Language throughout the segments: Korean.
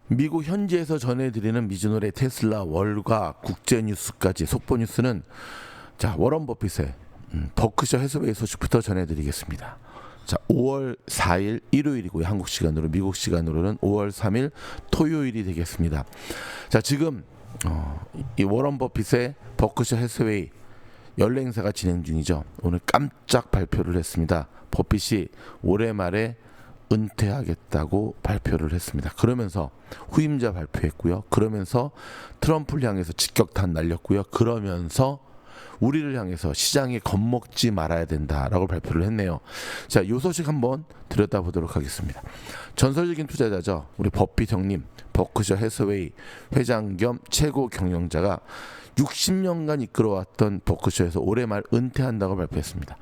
미국 현지에서 전해드리는 미즈노래 테슬라 월가 국제 뉴스까지 속보 뉴스는 자 워런 버핏의 버크셔 해서웨이 소식부터 전해드리겠습니다. 자 5월 4일 일요일이고요. 한국 시간으로 미국 시간으로는 5월 3일 토요일이 되겠습니다. 자 지금 이 워런 버핏의 버크셔 해서웨이 연례 행사가 진행 중이죠. 오늘 깜짝 발표를 했습니다. 버핏이 올해 말에 은퇴하겠다고 발표를 했습니다. 그러면서 후임자 발표했고요. 그러면서 트럼프를 향해서 직격탄 날렸고요. 그러면서 우리를 향해서 시장에 겁먹지 말아야 된다라고 발표를 했네요. 자, 이 소식 한번 들여다보도록 하겠습니다. 전설적인 투자자죠. 우리 버핏 형님, 버크셔 해서웨이 회장 겸 최고 경영자가 60년간 이끌어왔던 버크셔에서 올해 말 은퇴한다고 발표했습니다.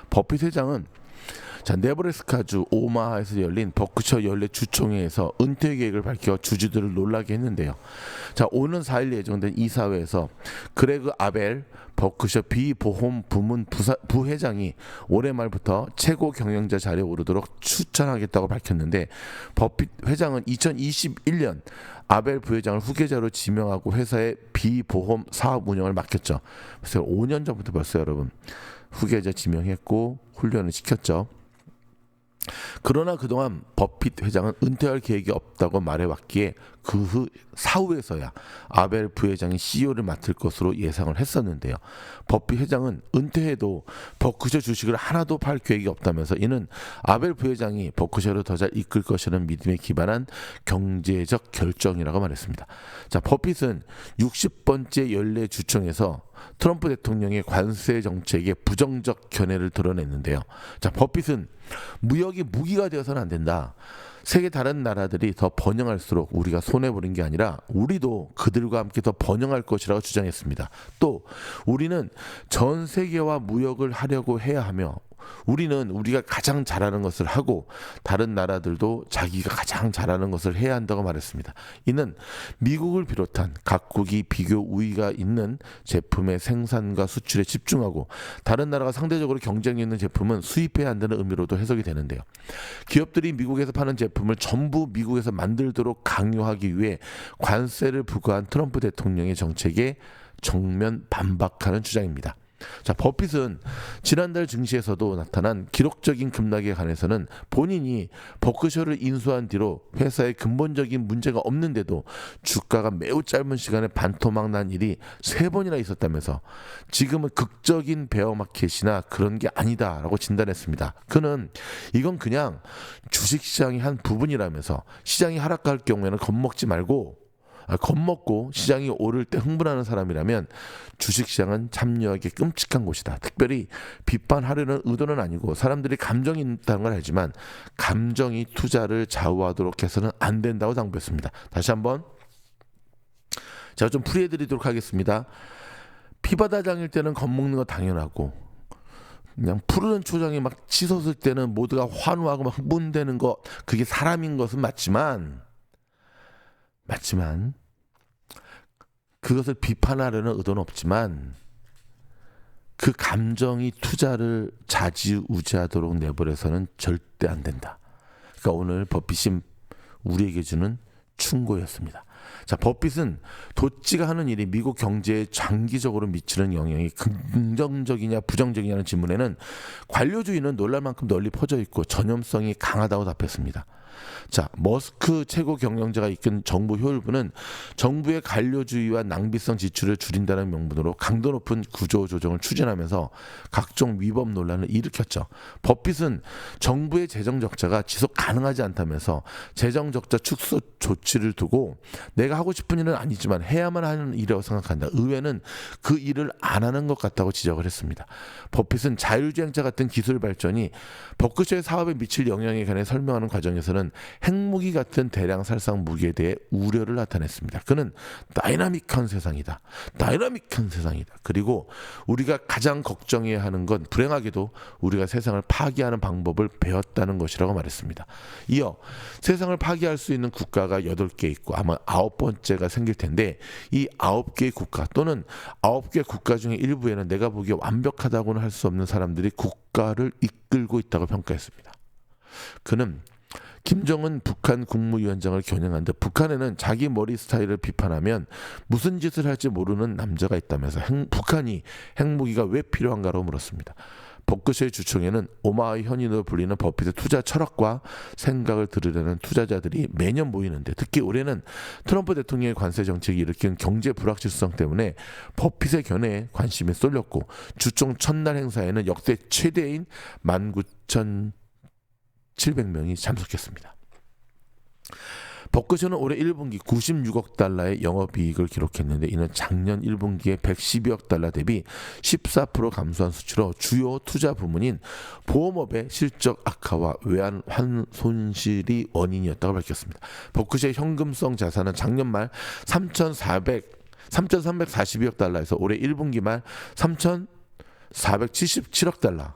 버핏 회장은 자, 네브래스카주 오마하에서 열린 버크셔 연례 주총회에서 은퇴 계획을 밝혀 주주들을 놀라게 했는데요. 자, 오는 4일 예정된 이사회에서 그레그 아벨 버크셔 비보험 부문 부회장이 올해 말부터 최고 경영자 자리에 오르도록 추천하겠다고 밝혔는데 버핏 회장은 2021년 아벨 부회장을 후계자로 지명하고 회사의 비보험 사업 운영을 맡겼죠. 그래서 5년 전부터 벌써 여러분 후계자 지명했고 훈련을 시켰죠. 그러나 그동안 버핏 회장은 은퇴할 계획이 없다고 말해왔기에 그 후 사후에서야 아벨 부회장이 CEO를 맡을 것으로 예상을 했었는데요. 버핏 회장은 은퇴해도 버크셔 주식을 하나도 팔 계획이 없다면서 이는 아벨 부회장이 버크셔를 더 잘 이끌 것이라는 믿음에 기반한 경제적 결정이라고 말했습니다. 자, 버핏은 60번째 연례 주총에서 트럼프 대통령의 관세 정책에 부정적 견해를 드러냈는데요. 자, 버핏은 무역이 무기가 되어서는 안 된다. 세계 다른 나라들이 더 번영할수록 우리가 손해보는 게 아니라 우리도 그들과 함께 더 번영할 것이라고 주장했습니다. 또 우리는 전 세계와 무역을 하려고 해야 하며 우리는 우리가 가장 잘하는 것을 하고 다른 나라들도 자기가 가장 잘하는 것을 해야 한다고 말했습니다. 이는 미국을 비롯한 각국이 비교 우위가 있는 제품의 생산과 수출에 집중하고 다른 나라가 상대적으로 경쟁력 있는 제품은 수입해야 한다는 의미로도 해석이 되는데요. 기업들이 미국에서 파는 제품을 전부 미국에서 만들도록 강요하기 위해 관세를 부과한 트럼프 대통령의 정책에 정면 반박하는 주장입니다. 자, 버핏은 지난달 증시에서도 나타난 기록적인 급락에 관해서는 본인이 버크셔를 인수한 뒤로 회사에 근본적인 문제가 없는데도 주가가 매우 짧은 시간에 반토막 난 일이 3번이나 있었다면서 지금은 극적인 베어마켓이나 그런 게 아니다라고 진단했습니다. 그는 이건 그냥 주식시장의 한 부분이라면서 시장이 하락할 경우에는 겁먹고 시장이 오를 때 흥분하는 사람이라면 주식시장은 참여하기 끔찍한 곳이다. 특별히 비판하려는 의도는 아니고 사람들이 감정이 있다는 걸 알지만 감정이 투자를 좌우하도록 해서는 안 된다고 당부했습니다. 다시 한번 제가 좀 풀이해드리도록 하겠습니다. 피바다장일 때는 겁먹는 거 당연하고 그냥 푸르른 초장이 막 치솟을 때는 모두가 환호하고 막 흥분되는 거 그게 사람인 것은 맞지만 그것을 비판하려는 의도는 없지만 그 감정이 투자를 좌지우지하도록 내버려서는 절대 안 된다. 그러니까 오늘 버핏이 우리에게 주는 충고였습니다. 자, 버핏은 도찌가 하는 일이 미국 경제에 장기적으로 미치는 영향이 긍정적이냐 부정적이냐는 질문에는 관료주의는 놀랄 만큼 널리 퍼져 있고 전염성이 강하다고 답했습니다. 자, 머스크 최고 경영자가 이끈 정부 효율부는 정부의 관료주의와 낭비성 지출을 줄인다는 명분으로 강도 높은 구조 조정을 추진하면서 각종 위법 논란을 일으켰죠. 버핏은 정부의 재정 적자가 지속 가능하지 않다면서 재정 적자 축소 조치를 두고 내가 하고 싶은 일은 아니지만 해야만 하는 일이라고 생각한다. 의회는 그 일을 안 하는 것 같다고 지적을 했습니다. 버핏은 자율주행차 같은 기술 발전이 버크셔의 사업에 미칠 영향에 관해 설명하는 과정에서는 핵무기 같은 대량 살상 무기에 대해 우려를 나타냈습니다. 그는 다이나믹한 세상이다. 그리고 우리가 가장 걱정해야 하는 건 불행하게도 우리가 세상을 파괴하는 방법을 배웠다는 것이라고 말했습니다. 이어 세상을 파괴할 수 있는 국가가 8개 있고 아마 9번째가 생길 텐데 이 9개의 국가 또는 9개 국가 중에 일부에는 내가 보기에 완벽하다고는 할 수 없는 사람들이 국가를 이끌고 있다고 평가했습니다. 그는 김정은 북한 국무위원장을 겨냥한 듯 북한에는 자기 머리 스타일을 비판하면 무슨 짓을 할지 모르는 남자가 있다면서 북한이 핵무기가 왜 필요한가로 물었습니다. 버크셔의 주총에는 오마이 현인으로 불리는 버핏의 투자 철학과 생각을 들으려는 투자자들이 매년 모이는데 특히 올해는 트럼프 대통령의 관세 정책이 일으킨 경제 불확실성 때문에 버핏의 견해에 관심이 쏠렸고 주총 첫날 행사에는 역대 최대인 19,700명이 참석했습니다. 버크셔는 올해 1분기 96억 달러의 영업이익을 기록했는데 이는 작년 1분기에 112억 달러 대비 14% 감소한 수치로 주요 투자 부문인 보험업의 실적 악화와 외환 손실이 원인이었다고 밝혔습니다. 버크셔의 현금성 자산은 작년 말 3,342억 달러에서 올해 1분기 말 3,477억 달러.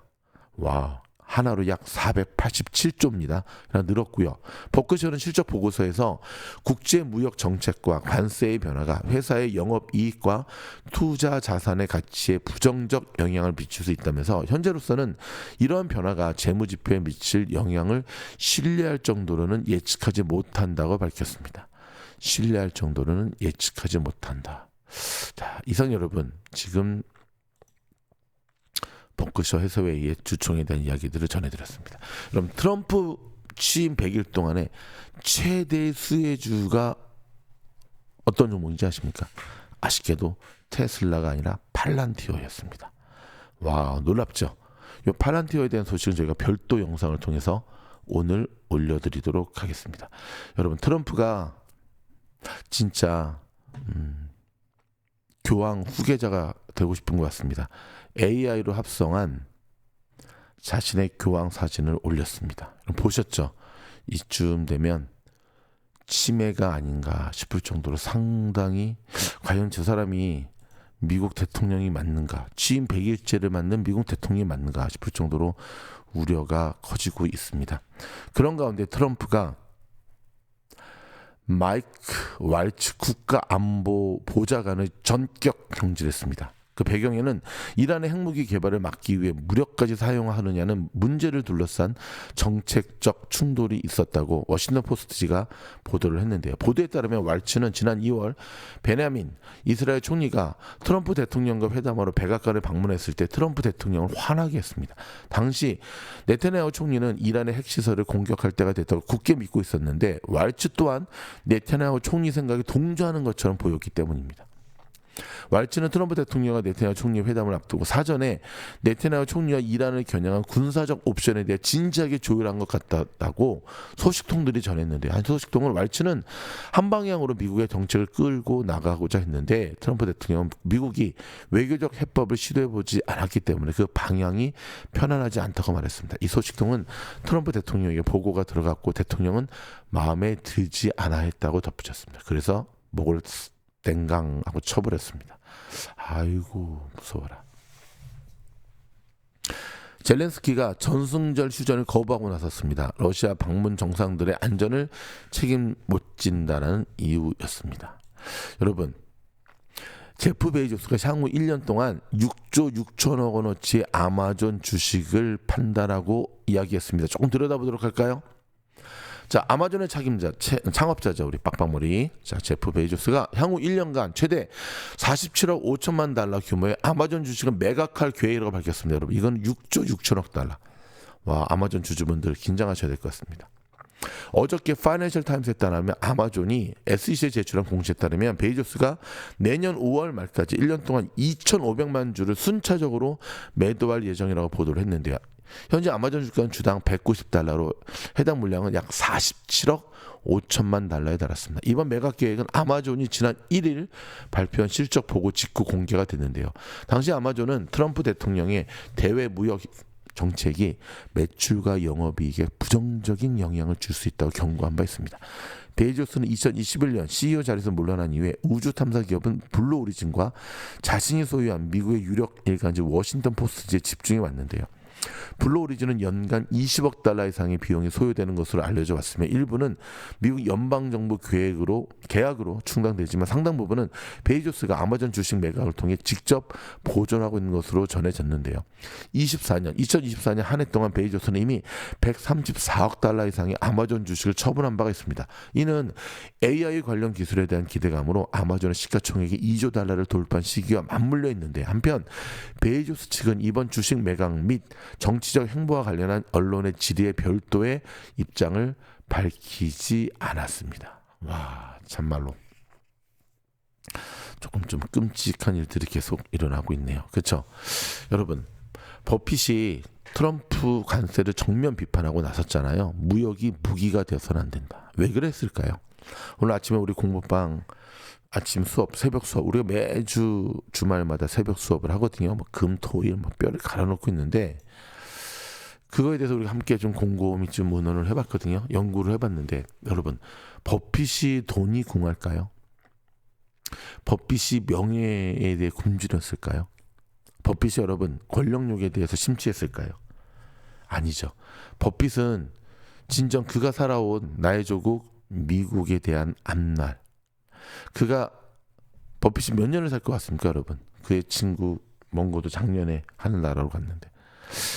와. 하나로 약 487조입니다. 늘었고요. 버크셔는 실적 보고서에서 국제 무역 정책과 관세의 변화가 회사의 영업이익과 투자 자산의 가치에 부정적 영향을 미칠 수 있다면서 현재로서는 이러한 변화가 재무지표에 미칠 영향을 신뢰할 정도로는 예측하지 못한다고 밝혔습니다. 신뢰할 정도로는 예측하지 못한다. 자, 이상 여러분 지금 버크셔 해서웨이의 주총에 대한 이야기들을 전해드렸습니다. 그럼 트럼프 취임 100일 동안에 최대 수혜주가 어떤 종목인지 아십니까? 아쉽게도 테슬라가 아니라 팔란티어였습니다. 와, 놀랍죠? 이 팔란티어에 대한 소식은 저희가 별도 영상을 통해서 오늘 올려드리도록 하겠습니다. 여러분 트럼프가 진짜 교황 후계자가 되고 싶은 것 같습니다. AI로 합성한 자신의 교황 사진을 올렸습니다. 보셨죠? 이쯤 되면 치매가 아닌가 싶을 정도로 상당히 과연 저 사람이 미국 대통령이 맞는가, 취임 100일째를 맞는 미국 대통령이 맞는가 싶을 정도로 우려가 커지고 있습니다. 그런 가운데 트럼프가 마이크 왈츠 국가안보보좌관을 전격 경질했습니다. 그 배경에는 이란의 핵무기 개발을 막기 위해 무력까지 사용하느냐는 문제를 둘러싼 정책적 충돌이 있었다고 워싱턴 포스트지가 보도를 했는데요. 보도에 따르면 왈츠는 지난 2월 베냐민 이스라엘 총리가 트럼프 대통령과 회담하러 백악관을 방문했을 때 트럼프 대통령을 화나게 했습니다. 당시 네타냐후 총리는 이란의 핵시설을 공격할 때가 됐다고 굳게 믿고 있었는데 왈츠 또한 네타냐후 총리 생각에 동조하는 것처럼 보였기 때문입니다. 왈츠는 트럼프 대통령과 네타냐후 총리 회담을 앞두고 사전에 네타냐후 총리와 이란을 겨냥한 군사적 옵션에 대해 진지하게 조율한 것 같다고 소식통들이 전했는데 한 소식통은 왈츠는 한 방향으로 미국의 정책을 끌고 나가고자 했는데 트럼프 대통령은 미국이 외교적 해법을 시도해보지 않았기 때문에 그 방향이 편안하지 않다고 말했습니다. 이 소식통은 트럼프 대통령에게 보고가 들어갔고 대통령은 마음에 들지 않아 했다고 덧붙였습니다. 그래서 목을 땡강하고 쳐버렸습니다. 아이고 무서워라. 젤렌스키가 전승절 휴전을 거부하고 나섰습니다. 러시아 방문 정상들의 안전을 책임 못 진다는 이유였습니다. 여러분 제프 베이조스가 향후 1년 동안 6조 6천억 원어치의 아마존 주식을 판다라고 이야기했습니다. 조금 들여다보도록 할까요? 자, 아마존의 창업자죠. 우리 빡빡머리. 자, 제프 베이조스가 향후 1년간 최대 47억 5천만 달러 규모의 아마존 주식을 매각할 계획이라고 밝혔습니다. 여러분, 이건 6조 6천억 달러. 와, 아마존 주주분들 긴장하셔야 될 것 같습니다. 어저께 파이낸셜 타임스에 따르면 아마존이 SEC에 제출한 공시에 따르면 베이조스가 내년 5월 말까지 1년 동안 2,500만 주를 순차적으로 매도할 예정이라고 보도를 했는데요. 현재 아마존 주가는 주당 190달러로 해당 물량은 약 47억 5천만 달러에 달았습니다. 이번 매각 계획은 아마존이 지난 1일 발표한 실적 보고 직후 공개가 됐는데요. 당시 아마존은 트럼프 대통령의 대외 무역 정책이 매출과 영업이익에 부정적인 영향을 줄 수 있다고 경고한 바 있습니다. 베이조스는 2021년 CEO 자리에서 물러난 이후에 우주 탐사 기업은 블루 오리진과 자신이 소유한 미국의 유력 일간지 워싱턴 포스트지에 집중해 왔는데요. 블루오리진은 연간 20억 달러 이상의 비용이 소요되는 것으로 알려져 왔으며 일부는 미국 연방정부 계약으로 충당되지만 상당 부분은 베이조스가 아마존 주식 매각을 통해 직접 보존하고 있는 것으로 전해졌는데요. 2024년 한 해 동안 베이조스는 이미 134억 달러 이상의 아마존 주식을 처분한 바가 있습니다. 이는 AI 관련 기술에 대한 기대감으로 아마존의 시가총액이 2조 달러를 돌파한 시기와 맞물려 있는데 한편 베이조스 측은 이번 주식 매각 및 정치적 행보와 관련한 언론의 질의에 별도의 입장을 밝히지 않았습니다. 와, 참말로 조금 좀 끔찍한 일들이 계속 일어나고 있네요. 그렇죠? 여러분, 버핏이 트럼프 관세를 정면 비판하고 나섰잖아요. 무역이 무기가 되어서는 안 된다. 왜 그랬을까요? 오늘 아침에 우리 공부방 아침 수업, 새벽 수업, 우리가 매주 주말마다 새벽 수업을 하거든요. 뭐 금, 토, 일, 뼈를 갈아놓고 있는데 그거에 대해서 우리가 함께 좀 곰곰이 좀 의논을 해봤거든요. 연구를 해봤는데 여러분, 버핏이 돈이 궁할까요? 버핏이 명예에 대해 굶주렸을까요? 버핏이 여러분 권력욕에 대해서 심취했을까요? 아니죠. 버핏은 진정 그가 살아온 나의 조국 미국에 대한 앞날, 버핏이 몇 년을 살 것 같습니까, 여러분? 그의 친구 몽고도 작년에 하늘나라로 갔는데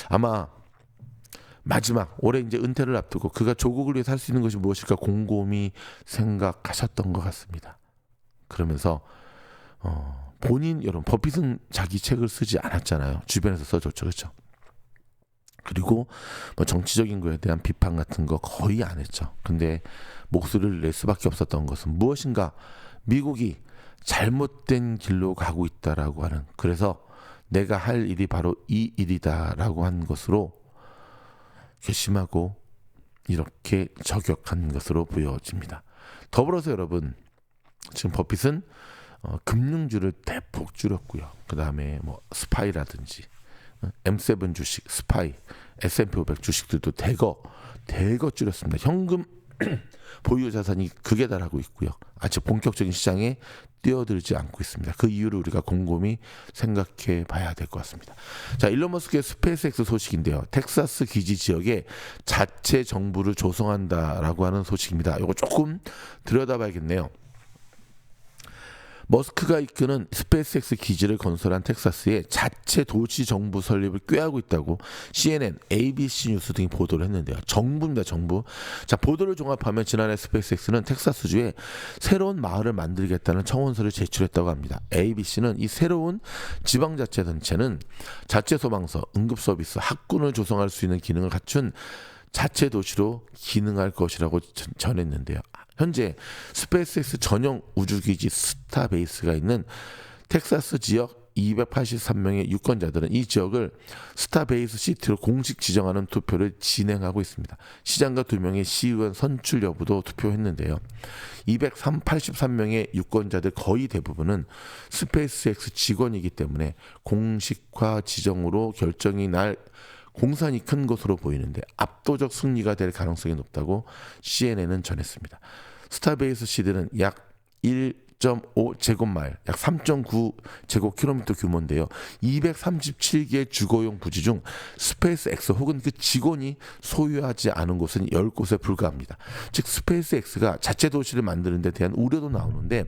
아마 마지막 올해 이제 은퇴를 앞두고 그가 조국을 위해 살 수 있는 것이 무엇일까 곰곰이 생각하셨던 것 같습니다. 그러면서 여러분 버핏은 자기 책을 쓰지 않았잖아요. 주변에서 써줬죠, 그렇죠? 그리고 뭐 정치적인 거에 대한 비판 같은 거 거의 안 했죠. 근데 목소리를 낼 수밖에 없었던 것은 무엇인가 미국이 잘못된 길로 가고 있다라고 하는, 그래서 내가 할 일이 바로 이 일이다라고 한 것으로 결심하고 이렇게 저격한 것으로 보여집니다. 더불어서 여러분, 지금 버핏은 금융주를 대폭 줄였고요. 그 다음에 뭐 스파이라든지 M7 주식, 스파이, S&P 500 주식들도 대거 줄였습니다. 현금 보유 자산이 극에 달하고 있고요. 아직 본격적인 시장에 뛰어들지 않고 있습니다. 그 이유를 우리가 곰곰이 생각해 봐야 될 것 같습니다. 자, 일론 머스크의 스페이스X 소식인데요. 텍사스 기지 지역에 자체 정부를 조성한다라고 하는 소식입니다. 이거 조금 들여다봐야겠네요. 머스크가 이끄는 스페이스X 기지를 건설한 텍사스에 자체 도시 정부 설립을 꾀하고 있다고 CNN, ABC 뉴스 등이 보도를 했는데요. 정부입니다, 정부. 자, 보도를 종합하면 지난해 스페이스X는 텍사스주에 새로운 마을을 만들겠다는 청원서를 제출했다고 합니다. ABC는 이 새로운 지방자치단체는 자체 소방서, 응급서비스, 학군을 조성할 수 있는 기능을 갖춘 자체 도시로 기능할 것이라고 전했는데요. 현재 스페이스X 전용 우주기지 스타베이스가 있는 텍사스 지역 283명의 유권자들은 이 지역을 스타베이스 시티로 공식 지정하는 투표를 진행하고 있습니다. 시장과 2명의 시의원 선출 여부도 투표했는데요. 283명의 유권자들 거의 대부분은 스페이스X 직원이기 때문에 공식화 지정으로 결정이 날 공산이 큰 것으로 보이는데 압도적 승리가 될 가능성이 높다고 CNN은 전했습니다. 스타베이스 시드는 약 1.5 제곱마일, 약 3.9 제곱킬로미터 규모인데요. 237개의 주거용 부지 중 스페이스X 혹은 그 직원이 소유하지 않은 곳은 10곳에 불과합니다. 즉 스페이스X가 자체 도시를 만드는 데 대한 우려도 나오는데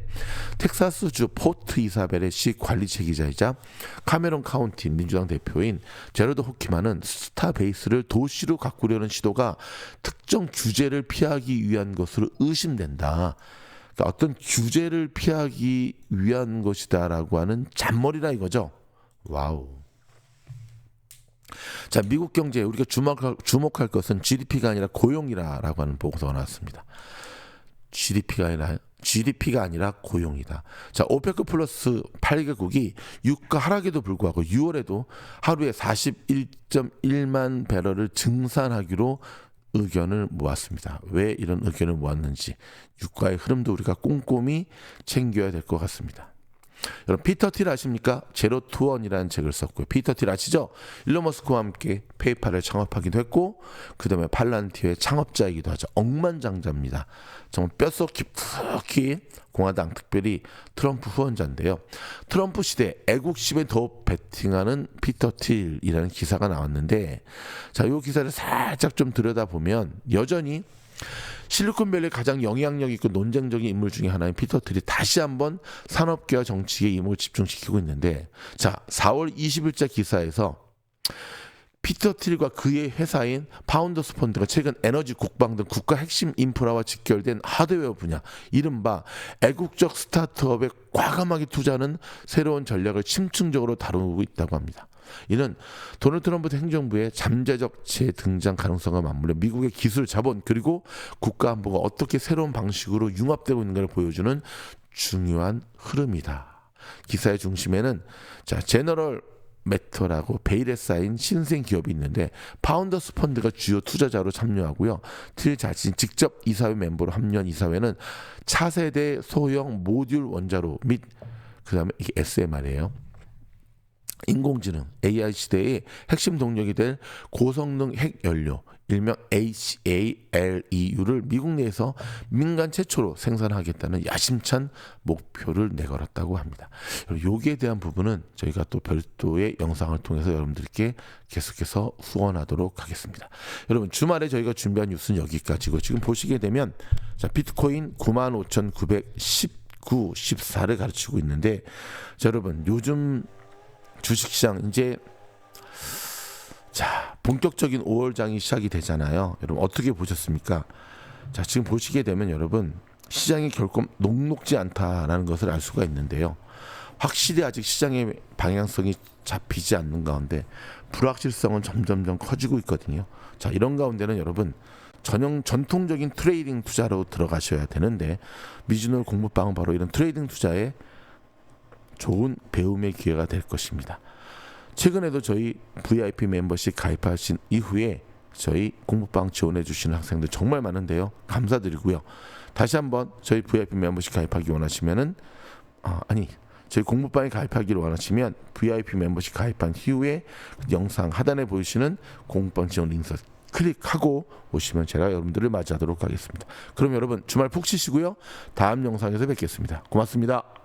텍사스주 포트 이사벨의 시 관리 책임자이자 카메론 카운티 민주당 대표인 제러드 호키만은 스타베이스를 도시로 가꾸려는 시도가 특정 규제를 피하기 위한 것으로 의심된다. 어떤 규제를 피하기 위한 것이다라고 하는 잔머리라 이거죠. 와우. 자, 미국 경제에 우리가 주목할 것은 GDP가 아니라 고용이라고 하는 보고서가 나왔습니다. GDP가 아니라 고용이다. 자, 오페크 플러스 8개국이 유가 하락에도 불구하고 6월에도 하루에 41.1만 배럴을 증산하기로 의견을 모았습니다. 왜 이런 의견을 모았는지 유가의 흐름도 우리가 꼼꼼히 챙겨야 될 것 같습니다. 여러분 피터 틸 아십니까? 제로 투 원이라는 책을 썼고요. 피터 틸 아시죠? 일론 머스크와 함께 페이팔을 창업하기도 했고 그다음에 팔란티어의 창업자이기도 하죠. 억만장자입니다. 정말 뼛속 깊숙이 공화당 특별히 트럼프 후원자인데요. 트럼프 시대 애국심에 더 베팅하는 피터 틸이라는 기사가 나왔는데 자, 이 기사를 살짝 좀 들여다보면 여전히 실리콘밸리의 가장 영향력 있고 논쟁적인 인물 중에 하나인 피터 틸이 다시 한번 산업계와 정치에 임을 집중시키고 있는데 자 4월 20일자 기사에서 피터 틸과 그의 회사인 파운더스 펀드가 최근 에너지, 국방 등 국가 핵심 인프라와 직결된 하드웨어 분야 이른바 애국적 스타트업에 과감하게 투자하는 새로운 전략을 심층적으로 다루고 있다고 합니다. 이는 도널드 트럼프 행정부의 잠재적 재등장 가능성과 맞물려 미국의 기술, 자본 그리고 국가 안보가 어떻게 새로운 방식으로 융합되고 있는가를 보여주는 중요한 흐름이다. 기사의 중심에는 자 제너럴 매터라고 베일에 쌓인 신생 기업이 있는데 파운더스 펀드가 주요 투자자로 참여하고요. 틸 자신 직접 이사회 멤버로 합류한 이사회는 차세대 소형 모듈 원자로 및 그다음에 이게 SMR이에요. 인공지능 AI 시대의 핵심 동력이 될 고성능 핵연료 일명 HALEU를 미국 내에서 민간 최초로 생산하겠다는 야심찬 목표를 내걸었다고 합니다. 여기에 대한 부분은 저희가 또 별도의 영상을 통해서 여러분들께 계속해서 후원하도록 하겠습니다. 여러분 주말에 저희가 준비한 뉴스는 여기까지고 지금 보시게 되면 자, 비트코인 95,919, 14를 가르치고 있는데 자, 여러분 요즘 주식시장 이제 자 본격적인 5월장이 시작이 되잖아요. 여러분 어떻게 보셨습니까? 자 지금 보시게 되면 여러분 시장이 결코 녹록지 않다라는 것을 알 수가 있는데요. 확실히 아직 시장의 방향성이 잡히지 않는 가운데 불확실성은 점점점 커지고 있거든요. 자 이런 가운데는 여러분 전통적인 트레이딩 투자로 들어가셔야 되는데 미주노 공부방은 바로 이런 트레이딩 투자에 좋은 배움의 기회가 될 것입니다. 최근에도 저희 VIP 멤버십 가입하신 이후에 저희 공부방 지원해 주시는 학생들 정말 많은데요. 감사드리고요. 다시 한번 저희 VIP 멤버십 가입하기 원하시면은 저희 공부방에 가입하기를 원하시면 VIP 멤버십 가입한 이후에 영상 하단에 보이시는 공부방 지원 링크 클릭하고 오시면 제가 여러분들을 맞이하도록 하겠습니다. 그럼 여러분 주말 푹 쉬시고요. 다음 영상에서 뵙겠습니다. 고맙습니다.